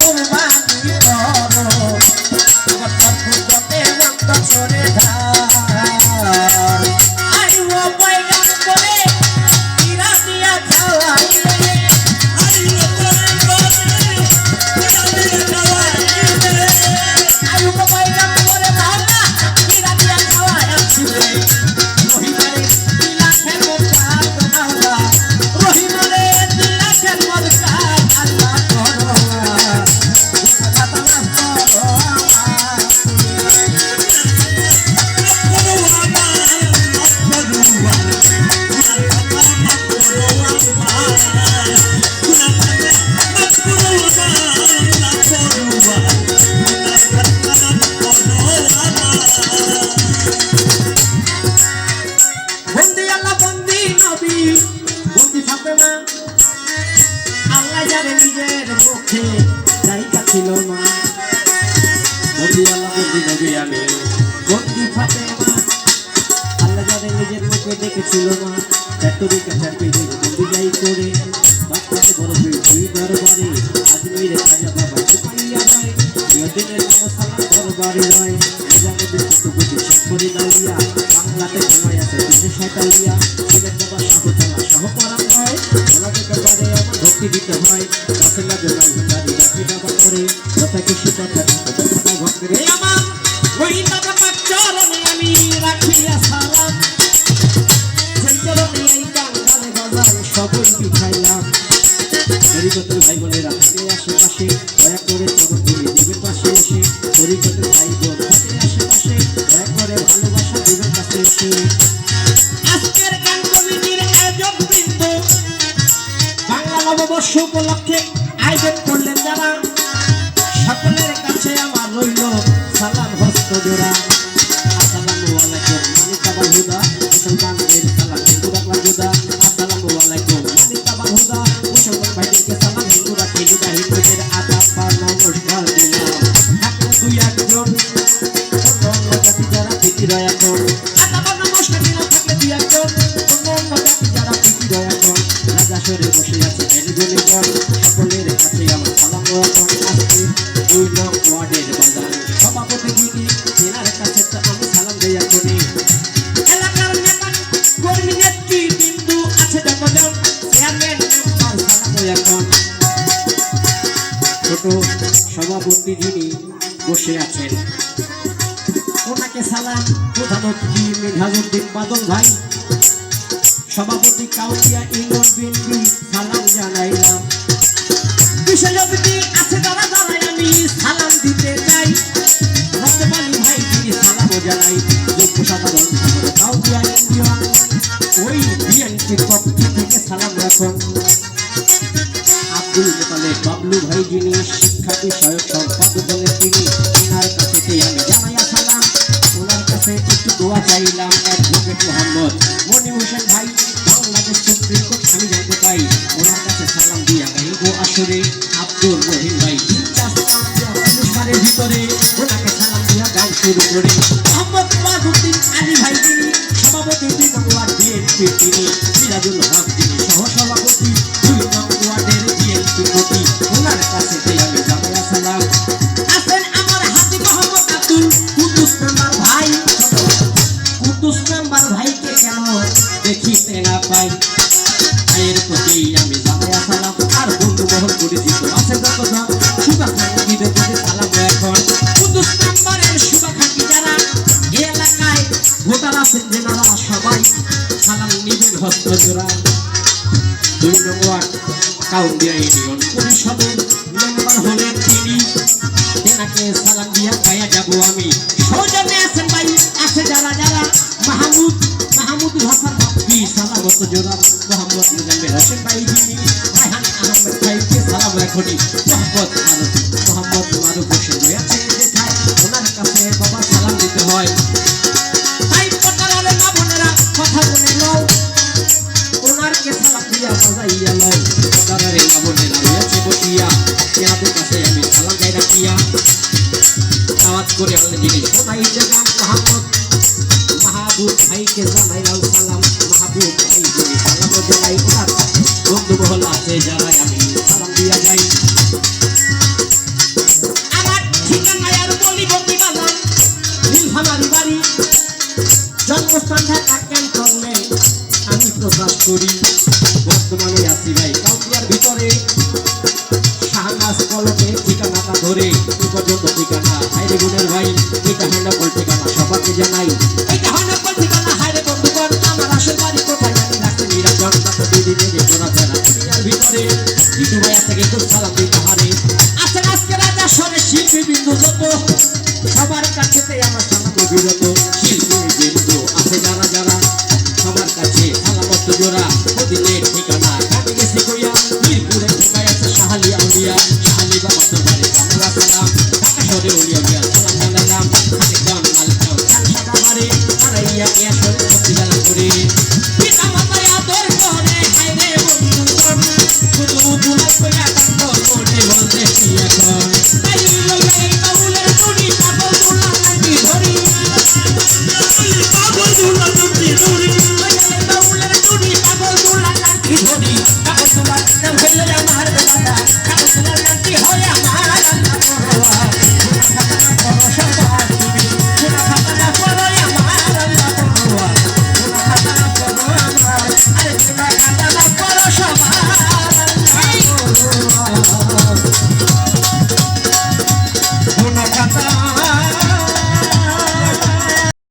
কুরবানি করো কত ফুটতে রক্ত ঝরে ধার আইও পয়গাম করে ইরা দিয়া যাওয়াইলে আইও পয়গাম করে ইরা দিয়া যাওয়াইলে আইও পয়গাম করে মাওলা ইরা দিয়া যাওয়াইলে রহিমারে দিলাখের মরকাত মাওলা রহিমারে দিলাখের মরকাত আল্লাহ করো বন্দি আল্লাহ বন্দি নবী বন্দি ফাতেমা আল্লাহ জানে নিজের মুখে জায়গা ছিল না বন্দি আল্লাহ বন্দি নবী আমি বন্দি ফাতেমা আল্লাহ জানে নিজের মুখে দেখেছিল না চারটি কাছাটি বন্দি যাই করে বাচ্চাকে বড় দুই দরবারে আজমিরে খাজা বাবা পাইয়া যায় দিনের সালাম দরবারে রয় নিজামুদ্দিন কুতুবুদ্দিন শেখপুরি দাউলিয়া বাংলাতে জমায় আছে দেশে শয়তালিয়া সিলেট বাবা শাহতলা শাহ পরাম হয় ওনাদের দরবারে আমার ভক্তি দিতে হয় রাসেলা জোগাই হিন্দারি রাখি বাবা করে যথা খুশি কথা কথা ভক্তের আমার ওই বাবা পাক চরণে আমি রাখিয়া সালাম সেই চরণে এই কাঙ্গালে বাজার সবই বিছাইলাম হরিকতের ভাই বোনেরা থাকে আশেপাশে দয়া করে চরণ ধরে দিবেন পাশে এসে হরিকতের ভাই বোন থাকে আশেপাশে দয়া করে ভালোবাসা দিবেন কাছে এসে আজকের গান কমিটির আয়োজক বৃন্দ বাংলা নববর্ষ উপলক্ষে আয়োজন করলেন যারা সকলের কাছে আমার রইল সালাম হস্ত জোড়া আসসালামু আলাইকুম মানিকাবাল হুদা মুসলমানদের সালাম হিন্দু রাখলাম জোদা আসসালামু আলাইকুম মানিকাবাল হুদা মুসলমান ভাইদেরকে সালাম হিন্দু রাখি জোদা হিন্দুদের আদাব বা নমস্কার দিলাম থাকলে দুই একজন অন্য জাতি যারা প্রীতি দয়া কর আদাব বা নমস্কার দিলাম থাকলে দুই একজন অন্য জাতি যারা প্রীতি দয়া কর রাজা সরে বসে আছে এলিজনে কর সকলের কাছে আমার সালাম দয়া কর আজকে 2 নং ওয়ার্ডের বাজার সভাপতি যিনি তেনার কাছে তো আমি সালাম দেয়া করি এলাকার নেতা কর্মী নেত্রী বিন্দু আছে যতজন চেয়ারম্যান মেম্বার সালাম দেয়া কর ছোট সভাপতি যিনি বসে আছেন ওনাকে সালাম প্রধান অতিথি মিনহাজউদ্দিন বাদল ভাই সভাপতি কাউটিয়া ইউনিয়ন বিএনপি সালাম জানাইলাম বিশেষ অতিথি আছে যারা যারাই আমি সালাম দিতে চাই রত্নবালী ভাই তিনি সালামও জানাই যোগ্য সাধারণ কাউটিয়া ইউনিয়ন ওই বিএনপির পক্ষ থেকে সালাম রাখুন আব্দুল মোতালেব বাবলু ভাই যিনি শিক্ষা বিষয়ক সম্পাদক দলের তিনি ওনার কাছে আমি জানাইয়া সালাম ওনার কাছে একটু দোয়া চাইলাম অ্যাডভোকেট মোহাম্মদ মনির হোসেন ভাই বাংলাদেশ সুপ্রিম কোর্ট আমি জানতে পাই ওনার কাছে সালাম দিয়া গাইব আসরে আব্দুল রহিম ভাই পুরস্কারের ভিতরে ওনাকে সালাম দিয়া গান শুরু করে মোহাম্মদ মাহবুদ্দিন আলী ভাই তিনি সভাপতি 2 নং ওয়ার্ড বিএনপি তিনি সিরাজুল হক তিনি সহসভাপতি 2 নং ওয়ার্ডের বিএনপি প্রতি ওনার কাছে আমি জানাইয়া সালাম আছেন আমার হাজি মোহাম্মদ আব্দুল কুদ্দুস মেম্বার ভাই কুদ্দুস মেম্বার ভাইকে কেন দেখিতে না পাই ভাইয়ের প্রতি আমি জানাইয়া সালাম আর বন্ধু মহল পরিচিত আছে যতজন শুভাকাঙ্ক্ষীদের প্রতি সালাম এখন কুদ্দুস মেম্বারের শুভাকাঙ্ক্ষী যারা এই এলাকায় ভোটার আছেন যেনারা সবাই সালাম নিবেন হস্ত জোড়া 2 নং ওয়ার্ড কাউন্টিয়া ইউনিয়ন পরিষদের মেম্বার হলেন তিনি তেনাকে সালাম দিয়া গায়া যাব আমি সৌজন্যে আছেন ভাই আছে যারা যারা মাহমুদুল হাসান বাপ্পি সালাম হস্ত জোড়া মোহাম্মদ মুজাম্মেল হোসেন ভাই যিনি রায়হান আহমেদ ভাইকে সালাম রাখনি মোহাম্মদ মারুফ হোসেন রয়েছে যেখানে ওনার কাছে বাবা সালাম দিতে হয় তাই পটারের মা বোনেরা কথা বলে নাও ওনারকে সালাম দিয়া বাজাইয়া লয় পটারের মা বোনেরা রয়েছে বসিয়া তেনাদের কাছে আমি সালাম গাই রাখিয়া আওয়াজ করে আনলে যিনি শোনাই জায়গা মাহবুব ভাইকে জানাইলাম সালাম মাহবুব ভাই যিনি সালাম জানাই ওনার বন্ধু মহল আছে যারা আমি সালাম দিয়া যাই অবস্থান ঢাকা ক্যান্টনমেন্ট আমি প্রকাশ করি বর্তমানে আছি ভাই কাউন্টিয়ার ভিতরে শাহনাজ কলকে ঠিকানাটা ধরে এই পর্যন্ত ঠিকানা হাইরে গুণের ভাই এটা হয় না বল ঠিকানা সবাইকে জানাই এটা হয় না বল ঠিকানা হাইরে বন্ধুগণ আমার আসল বাড়ি কোথায় জানি রাখতে নিরাজন রাতে দিদি দিদি ঘোরা ফেরা দুনিয়ার ভিতরে কিছু ভাই আছে কিন্তু সালাম দিতে হারে আছেন আজকে রাজা সরে শিল্পী বিন্দু যত সবার কাছেতে আমার সালাম বিরত শিল্পী বিন্দু আছে যারা যারা সবার কাছে সালামত জোড়া প্রতিদিনের ঠিকানা আমি গেছি কইয়া মিরপুরে ঠিকায় আছে শাহালি আউলিয়া শাহালি বাবা তোমার বাংলা সালাম ঢাকা শহরে উলিয়া